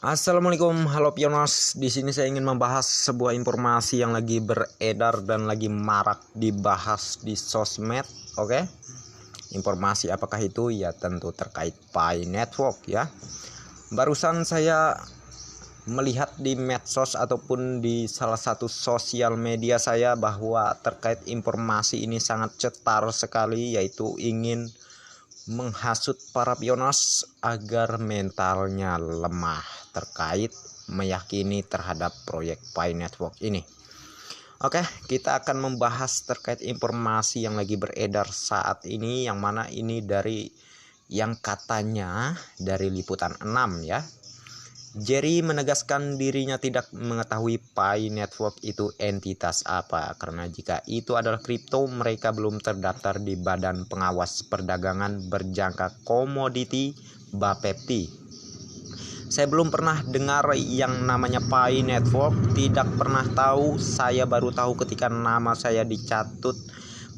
Assalamualaikum, halo Pionas. Di sini saya ingin membahas sebuah informasi yang lagi beredar dan lagi marak dibahas di sosmed. Oke. Informasi apakah itu? Ya tentu terkait Pi Network ya. Barusan saya melihat di medsos ataupun di salah satu sosial media saya bahwa terkait informasi ini sangat cetar sekali, yaitu ingin menghasut para pionas agar mentalnya lemah terkait meyakini terhadap proyek Pi Network ini. Oke, kita akan membahas terkait informasi yang lagi beredar saat ini, yang mana ini dari yang katanya dari Liputan 6 ya. Jerry menegaskan dirinya tidak mengetahui Pi Network itu entitas apa, karena jika itu adalah kripto, mereka belum terdaftar di Badan Pengawas Perdagangan Berjangka Komoditi (Bapepti). Saya belum pernah dengar yang namanya Pi Network, tidak pernah tahu. Saya baru tahu ketika nama saya dicatut.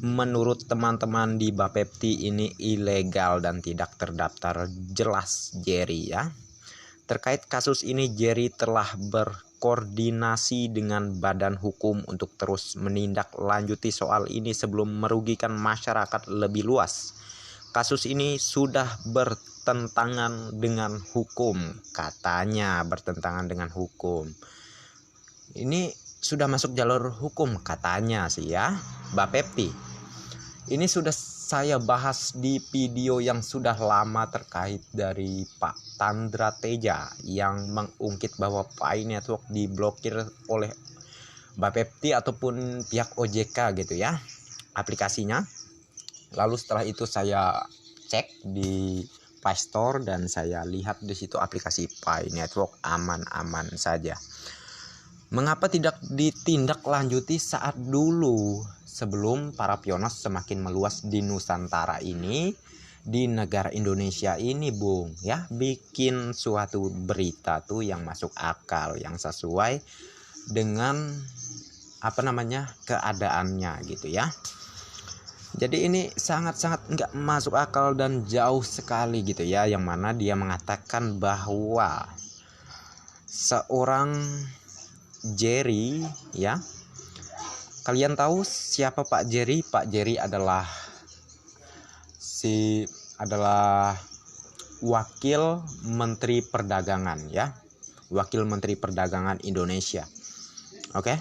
Menurut teman-teman di Bapepti ini ilegal dan tidak terdaftar, jelas Jerry ya. Terkait kasus ini, Jerry telah berkoordinasi dengan badan hukum untuk terus menindaklanjuti soal ini sebelum merugikan masyarakat lebih luas. Kasus ini sudah bertentangan dengan hukum, katanya bertentangan dengan hukum. Ini sudah masuk jalur hukum katanya sih ya, Bapepti. Ini sudah saya bahas di video yang sudah lama terkait dari Pak Tandra Teja yang mengungkit bahwa Pi Network diblokir oleh Bapepti ataupun pihak OJK gitu ya, aplikasinya. Lalu setelah itu saya cek di Play Store dan saya lihat di situ aplikasi Pi Network aman-aman saja. Mengapa tidak ditindaklanjuti saat dulu, sebelum para pionas semakin meluas di Nusantara ini, di negara Indonesia ini, Bung ya, bikin suatu berita tuh yang masuk akal, yang sesuai dengan keadaannya gitu ya. Jadi ini sangat-sangat nggak masuk akal dan jauh sekali gitu ya, yang mana dia mengatakan bahwa seorang Jerry ya. Kalian tahu siapa Pak Jerry? Pak Jerry adalah wakil Menteri Perdagangan ya. Wakil Menteri Perdagangan Indonesia. Oke.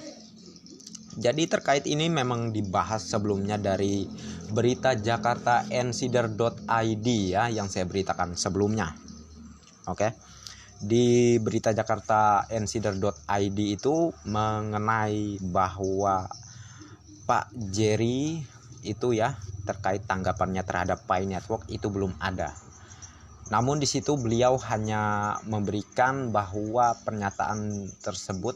Jadi terkait ini memang dibahas sebelumnya dari berita Jakarta Insider.id ya, yang saya beritakan sebelumnya. Oke. Di berita Jakarta Insider.id itu mengenai bahwa Pak Jerry itu ya, terkait tanggapannya terhadap Pi Network itu belum ada. Namun di situ beliau hanya memberikan bahwa pernyataan tersebut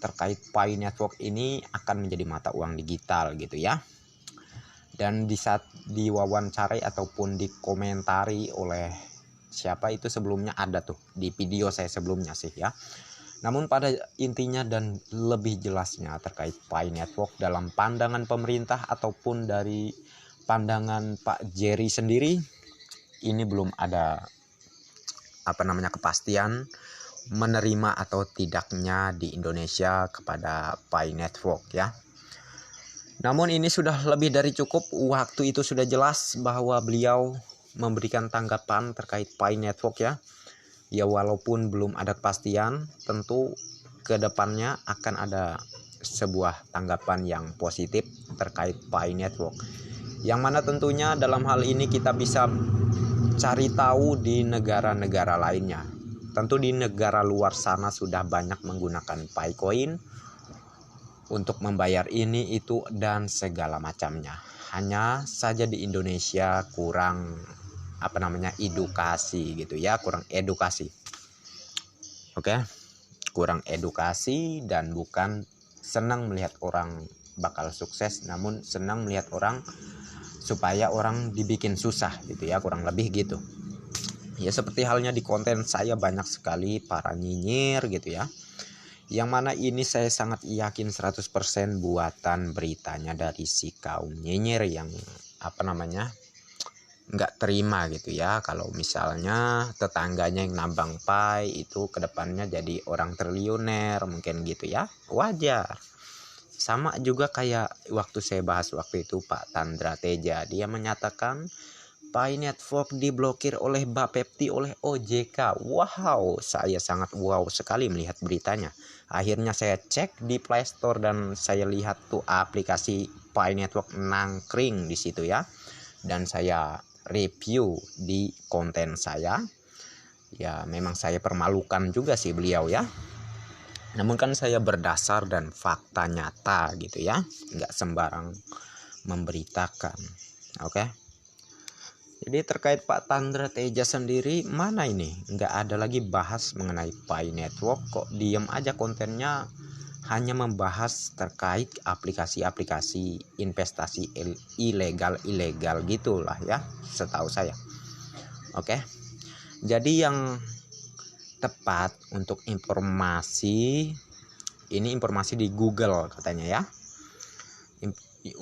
terkait Pi Network ini akan menjadi mata uang digital gitu ya. Dan di saat diwawancarai ataupun dikomentari oleh siapa itu sebelumnya, ada tuh di video saya sebelumnya sih ya. Namun pada intinya dan lebih jelasnya terkait Pi Network dalam pandangan pemerintah ataupun dari pandangan Pak Jerry sendiri, ini belum ada kepastian menerima atau tidaknya di Indonesia kepada Pi Network ya. Namun ini sudah lebih dari cukup, waktu itu sudah jelas bahwa beliau memberikan tanggapan terkait Pi Network ya. Ya walaupun belum ada kepastian, tentu kedepannya akan ada sebuah tanggapan yang positif terkait Pi Network. Yang mana tentunya dalam hal ini kita bisa cari tahu di negara-negara lainnya. Tentu di negara luar sana sudah banyak menggunakan Pi Coin untuk membayar ini, itu, dan segala macamnya. Hanya saja di Indonesia kurang edukasi gitu ya, kurang edukasi. Oke. Kurang edukasi dan bukan senang melihat orang bakal sukses, namun senang melihat orang supaya orang dibikin susah gitu ya, kurang lebih gitu. Ya seperti halnya di konten saya banyak sekali para nyinyir gitu ya. Yang mana ini saya sangat yakin 100% buatan beritanya dari si kaum nyinyir yang nggak terima gitu ya kalau misalnya tetangganya yang nambang pai itu kedepannya jadi orang triliuner mungkin gitu ya, wajar. Sama juga kayak waktu saya bahas waktu itu Pak Tandra Teja, dia menyatakan Pi Network diblokir oleh Bapepti oleh OJK. Wow, saya sangat wow sekali melihat beritanya. Akhirnya saya cek di Play Store dan saya lihat tuh aplikasi Pi Network nangkring di situ ya. Dan saya review di konten saya. Ya, memang saya permalukan juga sih beliau ya. Namun kan saya berdasar dan fakta nyata gitu ya. Nggak sembarang memberitakan. Oke. Jadi terkait Pak Tandra Teja sendiri, mana ini? Nggak ada lagi bahas mengenai Pi Network, kok diem aja kontennya hanya membahas terkait aplikasi-aplikasi investasi ilegal gitulah ya, setahu saya. Oke. Jadi yang tepat untuk informasi, ini informasi di Google katanya ya.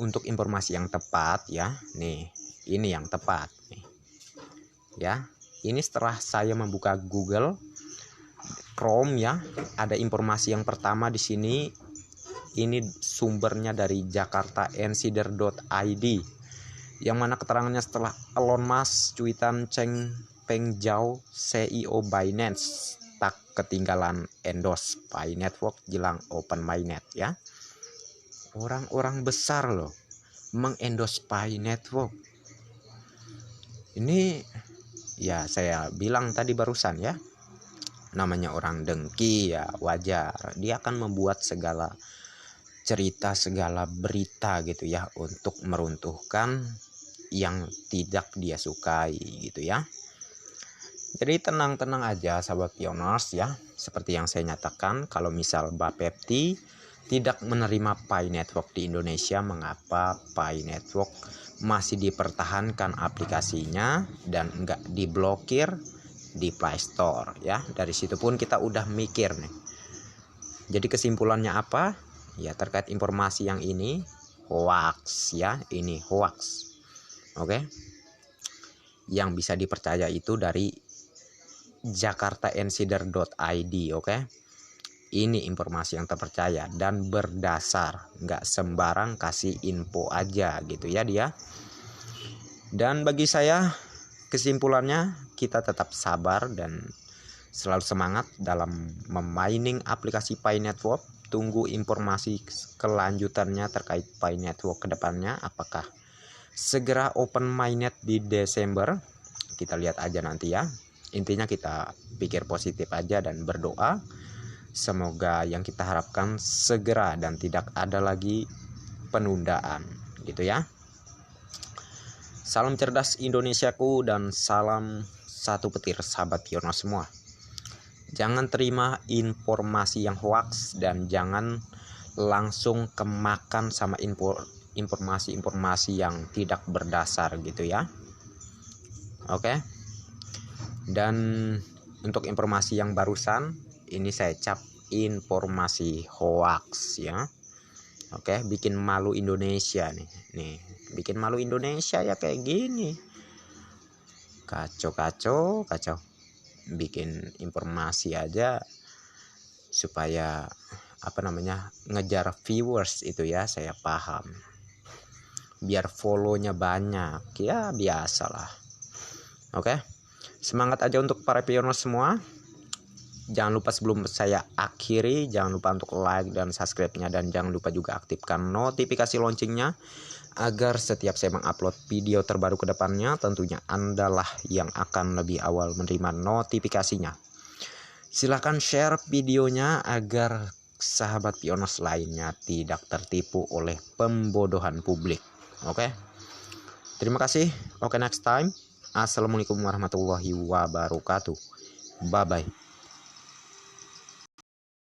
Untuk informasi yang tepat ya, nih ini yang tepat nih ya. Ini setelah saya membuka Google Chrome ya, ada informasi yang pertama di sini. Ini sumbernya dari jakartainsider.id, yang mana keterangannya setelah Elon Musk cuitan Cheng Peng Zhao CEO Binance tak ketinggalan endorse Pi Network jelang open mainnet ya. Orang-orang besar loh mengendorse Pi Network. Ini ya saya bilang tadi barusan ya, namanya orang dengki ya wajar. Dia akan membuat segala cerita, segala berita gitu ya untuk meruntuhkan yang tidak dia sukai gitu ya. Jadi tenang-tenang aja sahabat pioners ya. Seperti yang saya nyatakan, kalau misal Bapepti tidak menerima Pi Network di Indonesia, mengapa Pi Network masih dipertahankan aplikasinya dan enggak diblokir di Play Store ya. Dari situ pun kita udah mikir nih. Jadi kesimpulannya apa? Ya terkait informasi yang ini hoax ya, ini hoax. Oke. Yang bisa dipercaya itu dari jakartainsider.id, oke. Ini informasi yang terpercaya dan berdasar, nggak sembarang kasih info aja gitu ya dia. Dan bagi saya kesimpulannya, kita tetap sabar dan selalu semangat dalam memining aplikasi Pi Network. Tunggu informasi kelanjutannya terkait Pi Network kedepannya, apakah segera open mainnet di Desember. Kita lihat aja nanti ya. Intinya kita pikir positif aja dan berdoa semoga yang kita harapkan segera dan tidak ada lagi penundaan gitu ya. Salam cerdas Indonesiaku dan salam satu petir sahabat pioners semua. Jangan terima informasi yang hoax dan jangan langsung kemakan sama informasi-informasi yang tidak berdasar gitu ya. Oke. Dan untuk informasi yang barusan ini saya cap informasi hoax ya. Oke, bikin malu Indonesia nih bikin malu Indonesia ya kayak gini, kacau bikin informasi aja supaya ngejar viewers itu ya, saya paham, biar follow-nya banyak ya, biasalah. Oke, semangat aja untuk para pioners semua. Jangan lupa sebelum saya akhiri, jangan lupa untuk like dan subscribe-nya, dan jangan lupa juga aktifkan notifikasi loncengnya agar setiap saya mengupload video terbaru ke depannya, tentunya Andalah yang akan lebih awal menerima notifikasinya. Silahkan share videonya agar sahabat pioners lainnya tidak tertipu oleh pembodohan publik. Oke. Terima kasih. Oke, next time. Assalamualaikum warahmatullahi wabarakatuh. Bye bye.